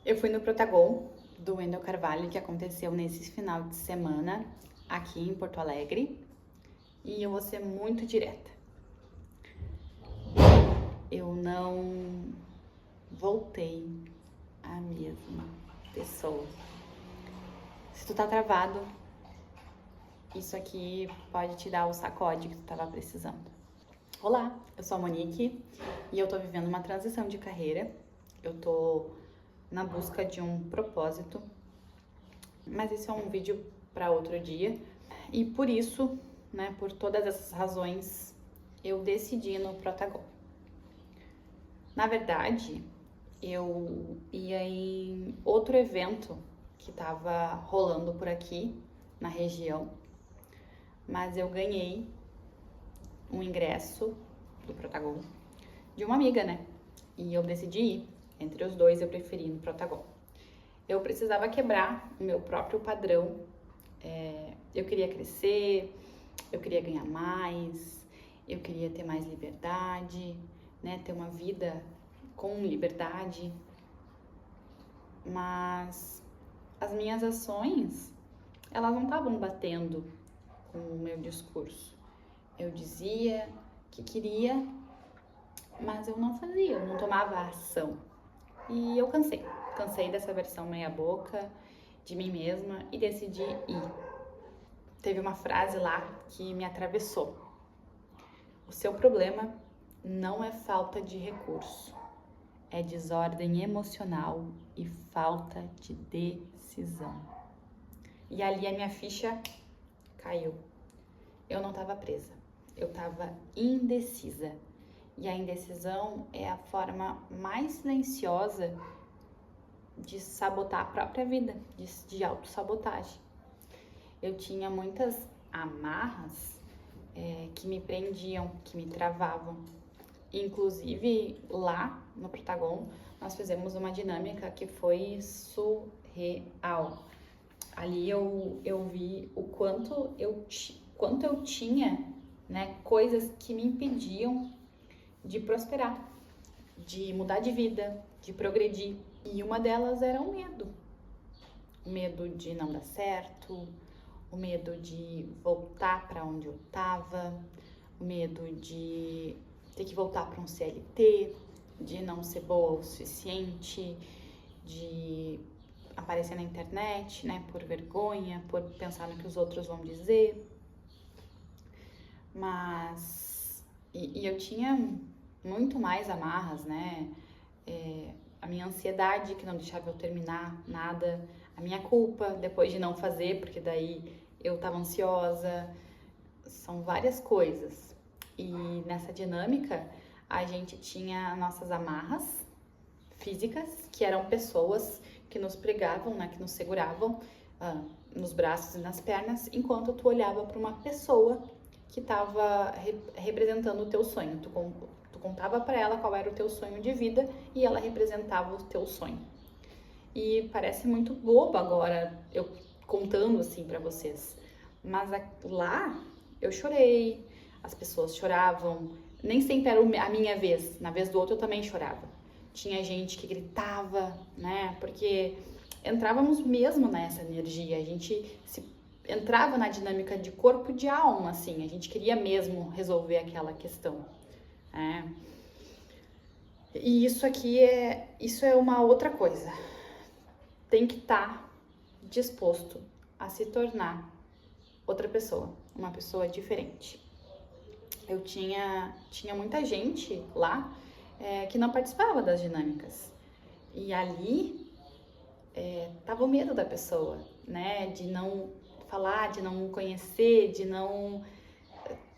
Eu fui no Protagon do Wendel Carvalho, que aconteceu nesse final de semana aqui em Porto Alegre, e eu vou ser muito direta. Eu não voltei a mesma pessoa. Se tu tá travado, isso aqui pode te dar o sacode que tu tava precisando. Olá, eu sou a Monique e eu tô vivendo uma transição de carreira. Eu tô na busca de um propósito, mas esse é um vídeo para outro dia. E por isso, por todas essas razões, eu decidi ir no Protagon. Na verdade, eu ia em outro evento que estava rolando por aqui na região, mas eu ganhei um ingresso do Protagon de uma amiga, E eu decidi ir. Entre os dois, eu preferi ir no Protagon. Eu precisava quebrar o meu próprio padrão. Eu queria crescer, eu queria ganhar mais, eu queria ter mais liberdade, ter uma vida com liberdade. Mas as minhas ações, elas não estavam batendo com o meu discurso. Eu dizia que queria, mas eu não fazia, eu não tomava ação. E eu cansei dessa versão meia boca de mim mesma e decidi ir. Teve uma frase lá que me atravessou. O seu problema não é falta de recurso, é desordem emocional e falta de decisão. E ali a minha ficha caiu. Eu não estava presa, eu estava indecisa. E a indecisão é a forma mais silenciosa de sabotar a própria vida, de autossabotagem. Eu tinha muitas amarras que me prendiam, que me travavam. Inclusive, lá no Protagon, nós fizemos uma dinâmica que foi surreal. Ali eu vi o quanto eu tinha, coisas que me impediam de prosperar, de mudar de vida, de progredir. E uma delas era o medo. O medo de não dar certo, o medo de voltar para onde eu estava, o medo de ter que voltar para um CLT, de não ser boa o suficiente, de aparecer na internet, por vergonha, por pensar no que os outros vão dizer. Mas e eu tinha muito mais amarras, a minha ansiedade que não deixava eu terminar nada, a minha culpa depois de não fazer, porque daí eu tava ansiosa, são várias coisas. E nessa dinâmica a gente tinha nossas amarras físicas, que eram pessoas que nos pregavam, que nos seguravam nos braços e nas pernas, enquanto tu olhava para uma pessoa que estava representando o teu sonho. Tu contava para ela qual era o teu sonho de vida e ela representava o teu sonho. E parece muito bobo agora eu contando assim para vocês, mas lá eu chorei, as pessoas choravam, nem sempre era a minha vez, na vez do outro eu também chorava. Tinha gente que gritava, porque entrávamos mesmo nessa energia, a gente entrava na dinâmica de corpo e de alma, assim, a gente queria mesmo resolver aquela questão. E isso é uma outra coisa. Tem que estar disposto a se tornar outra pessoa, uma pessoa diferente. Eu tinha muita gente lá que não participava das dinâmicas. E ali tava o medo da pessoa, de não falar, de não conhecer, de não...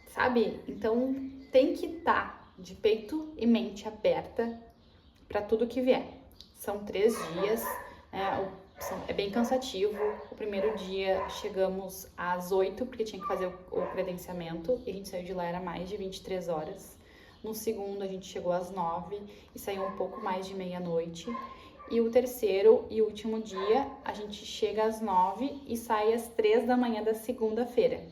Sabe? Então tem que estar de peito e mente aberta para tudo que vier. São 3 dias, é bem cansativo. O primeiro dia chegamos às 8, porque tinha que fazer o credenciamento, e a gente saiu de lá, era mais de 23 horas. No segundo, a gente chegou às 9 e saiu um pouco mais de meia-noite. E o terceiro e último dia, a gente chega às 9 e sai às 3 da manhã da segunda-feira.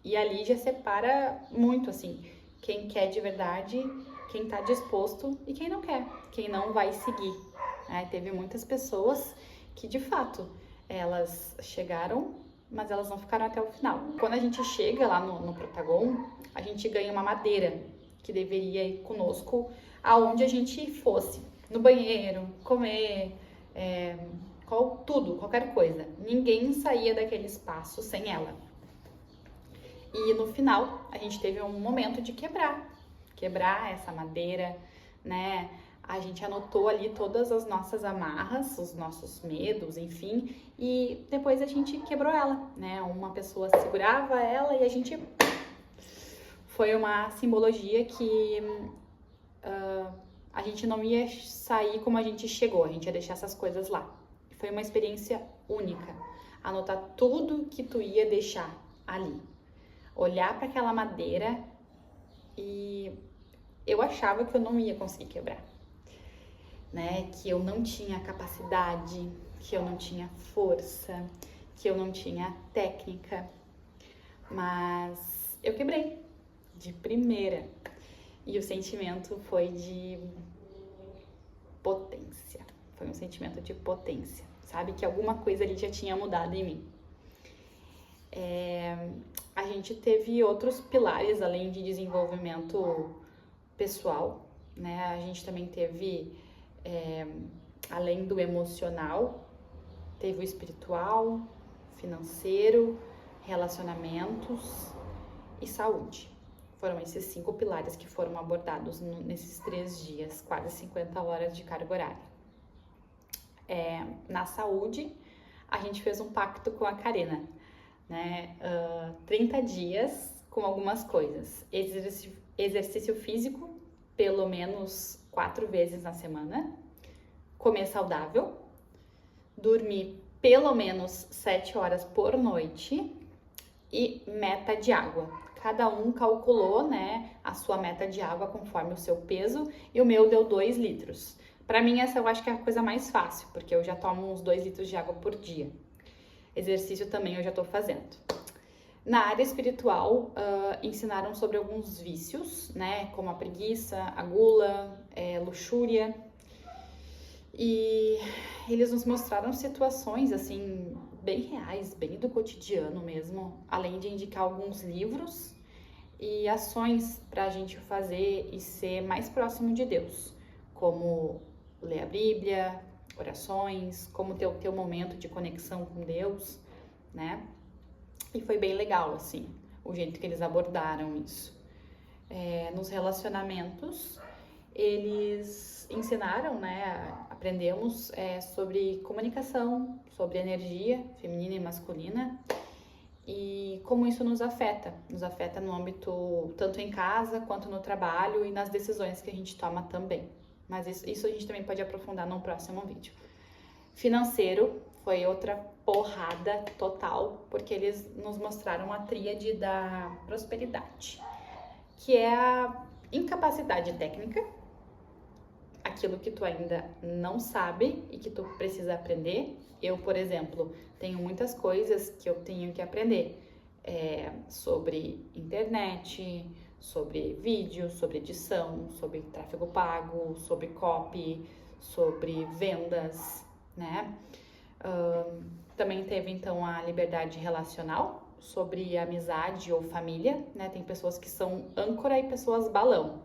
E ali já separa muito, assim, quem quer de verdade, quem tá disposto e quem não quer, quem não vai seguir. né? Teve muitas pessoas que, de fato, elas chegaram, mas elas não ficaram até o final. Quando a gente chega lá no Protagon, a gente ganha uma madeira que deveria ir conosco aonde a gente fosse. No banheiro, comer, qualquer coisa. Ninguém saía daquele espaço sem ela. E no final, a gente teve um momento de quebrar essa madeira, né? A gente anotou ali todas as nossas amarras, os nossos medos, enfim, e depois a gente quebrou ela, né? Uma pessoa segurava ela e a gente... Foi uma simbologia que a gente não ia sair como a gente chegou, a gente ia deixar essas coisas lá. Foi uma experiência única, anotar tudo que tu ia deixar ali. Olhar para aquela madeira e eu achava que eu não ia conseguir quebrar, né? Que eu não tinha capacidade, que eu não tinha força, que eu não tinha técnica, mas eu quebrei de primeira e o sentimento foi de potência, foi um sentimento de potência, sabe? Que alguma coisa ali já tinha mudado em mim. A gente teve outros pilares além de desenvolvimento pessoal, né? A gente também teve, além do emocional, teve o espiritual, financeiro, relacionamentos e saúde. Foram esses 5 pilares que foram abordados nesses 3 dias, quase 50 horas de carga horária. Na saúde, a gente fez um pacto com a Karina, né? 30 dias com algumas coisas. Exercício físico, pelo menos 4 vezes na semana. Comer saudável. Dormir pelo menos 7 horas por noite. E meta de água. Cada um calculou, né, a sua meta de água conforme o seu peso. E o meu deu 2 litros. Pra mim, essa eu acho que é a coisa mais fácil, porque eu já tomo uns 2 litros de água por dia. Exercício também eu já tô fazendo. Na área espiritual, ensinaram sobre alguns vícios, né? Como a preguiça, a gula, luxúria. E eles nos mostraram situações, assim, bem reais, bem do cotidiano mesmo. Além de indicar alguns livros e ações pra gente fazer e ser mais próximo de Deus. Como ler a Bíblia, orações, como ter o teu momento de conexão com Deus, né? E foi bem legal, assim, o jeito que eles abordaram isso. Nos relacionamentos, eles ensinaram, né? Aprendemos sobre comunicação, sobre energia feminina e masculina e como isso nos afeta no âmbito tanto em casa quanto no trabalho e nas decisões que a gente toma também. Mas isso a gente também pode aprofundar no próximo vídeo. Financeiro foi outra porrada total, porque eles nos mostraram a tríade da prosperidade, que é a incapacidade técnica, aquilo que tu ainda não sabe e que tu precisa aprender. Eu, por exemplo, tenho muitas coisas que eu tenho que aprender sobre internet, sobre vídeo, sobre edição, sobre tráfego pago, sobre copy, sobre vendas, né? Também teve, então, a liberdade relacional, sobre amizade ou família, né? Tem pessoas que são âncora e pessoas balão.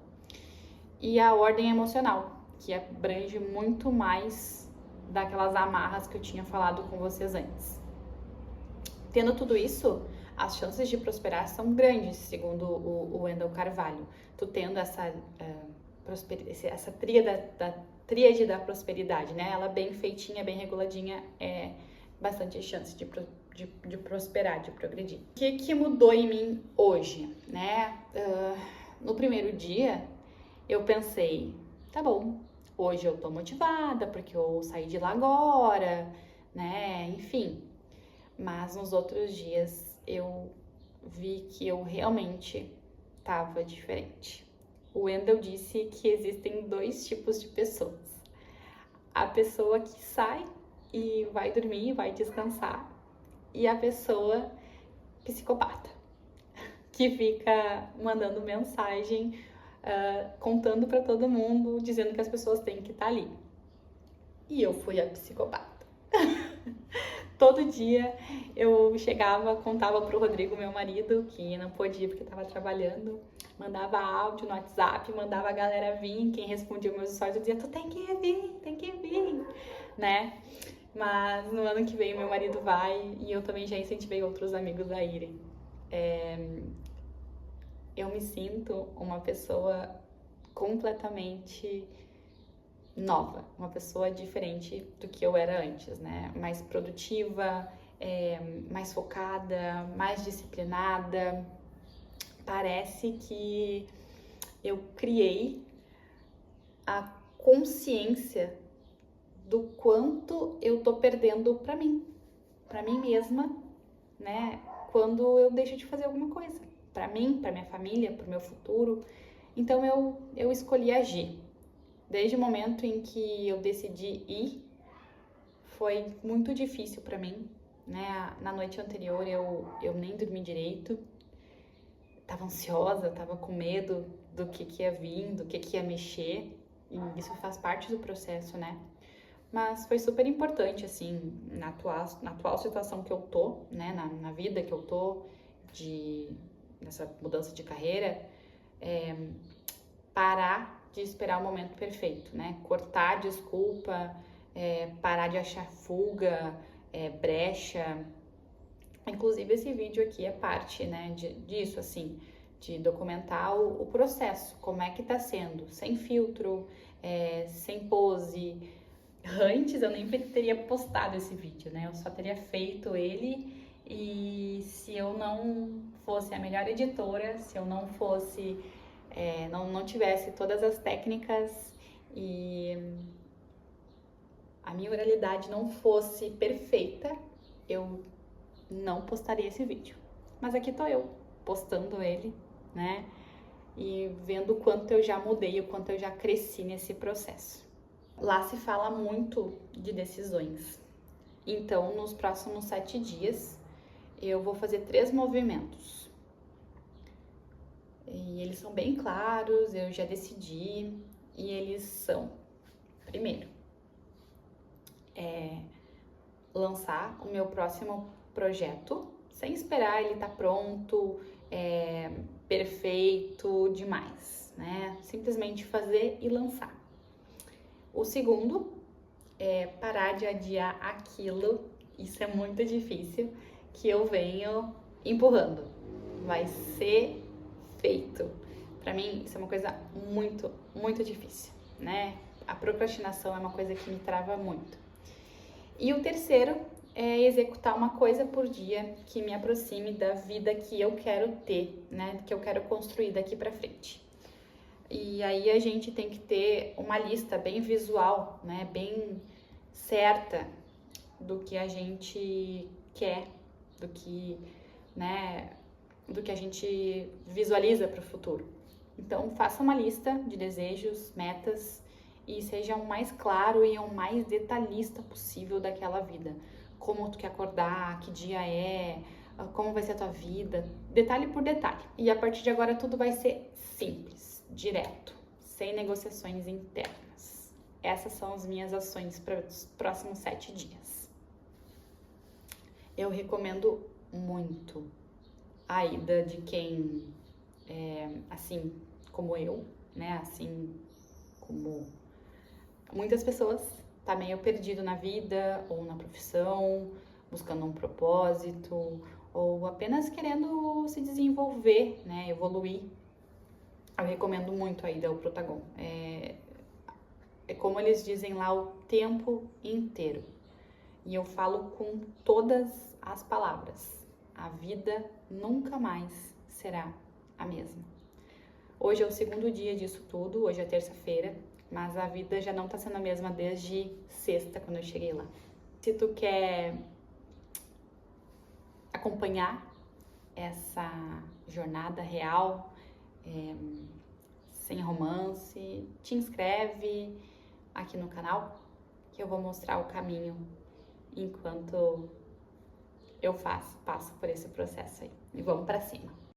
E a ordem emocional, que abrange muito mais daquelas amarras que eu tinha falado com vocês antes. Tendo tudo isso, as chances de prosperar são grandes, segundo o Wendell Carvalho. Tu tendo essa tríade da prosperidade, né? Ela bem feitinha, bem reguladinha, bastante chance de prosperar, de progredir. O que mudou em mim hoje, né? No primeiro dia, eu pensei, tá bom, hoje eu tô motivada porque eu saí de lá agora, né? Enfim. Mas nos outros dias eu vi que eu realmente tava diferente. O Wendell disse que existem 2 tipos de pessoas. A pessoa que sai e vai dormir, vai descansar, e a pessoa psicopata, que fica mandando mensagem, contando para todo mundo, dizendo que as pessoas têm que estar ali. E eu fui a psicopata. Todo dia eu chegava, contava pro Rodrigo, meu marido, que não podia porque estava trabalhando, mandava áudio no WhatsApp, mandava a galera vir, quem respondia meus stories, eu dizia, tu tem que vir, né? Mas no ano que vem meu marido vai e eu também já incentivei outros amigos a irem. Eu me sinto uma pessoa completamente nova, uma pessoa diferente do que eu era antes, né? Mais produtiva, mais focada, mais disciplinada. Parece que eu criei a consciência do quanto eu tô perdendo pra mim mesma, né? Quando eu deixo de fazer alguma coisa, pra mim, pra minha família, pro meu futuro. Então eu escolhi agir. Desde o momento em que eu decidi ir, foi muito difícil pra mim, né? Na noite anterior eu nem dormi direito, tava ansiosa, tava com medo do que ia vir, do que ia mexer, e isso faz parte do processo, né? Mas foi super importante, assim, na atual situação que eu tô, né? Na vida que eu tô, nessa mudança de carreira, parar de esperar o momento perfeito, né? Cortar a desculpa, parar de achar fuga, brecha. Inclusive esse vídeo aqui é parte, né, disso, assim, de documentar o processo, como é que tá sendo, sem filtro, sem pose. Antes eu nem teria postado esse vídeo, né? Eu só teria feito ele e se eu não fosse a melhor editora, se eu não fosse, não tivesse todas as técnicas e a minha oralidade não fosse perfeita, eu não postaria esse vídeo. Mas aqui tô eu, postando ele, né? E vendo o quanto eu já mudei, o quanto eu já cresci nesse processo. Lá se fala muito de decisões. Então, nos próximos 7 dias, eu vou fazer 3 movimentos. E eles são bem claros, eu já decidi. E eles são, primeiro, lançar o meu próximo projeto, sem esperar ele estar pronto, perfeito demais, né? Simplesmente fazer e lançar. O segundo é parar de adiar aquilo, isso é muito difícil, que eu venho empurrando. Vai ser feito. Pra mim, isso é uma coisa muito, muito difícil, né? A procrastinação é uma coisa que me trava muito. E o terceiro é executar uma coisa por dia que me aproxime da vida que eu quero ter, né? Que eu quero construir daqui pra frente. E aí a gente tem que ter uma lista bem visual, né? Bem certa do que a gente quer, do que a gente visualiza para o futuro. Então, faça uma lista de desejos, metas e seja o mais claro e o mais detalhista possível daquela vida. Como tu quer acordar, que dia é, como vai ser a tua vida, detalhe por detalhe. E a partir de agora tudo vai ser simples, direto, sem negociações internas. Essas são as minhas ações para os próximos 7 dias. Eu recomendo muito a ida de quem assim como eu, né? Assim como muitas pessoas, tá meio perdido na vida ou na profissão, buscando um propósito ou apenas querendo se desenvolver, né? Evoluir. Eu recomendo muito a ida ao Protagon. É como eles dizem lá, o tempo inteiro. E eu falo com todas as palavras. A vida nunca mais será a mesma. Hoje é o segundo dia disso tudo, hoje é terça-feira, mas a vida já não tá sendo a mesma desde sexta, quando eu cheguei lá. Se tu quer acompanhar essa jornada real, sem romance, te inscreve aqui no canal, que eu vou mostrar o caminho enquanto eu passo por esse processo aí. E vamos pra cima.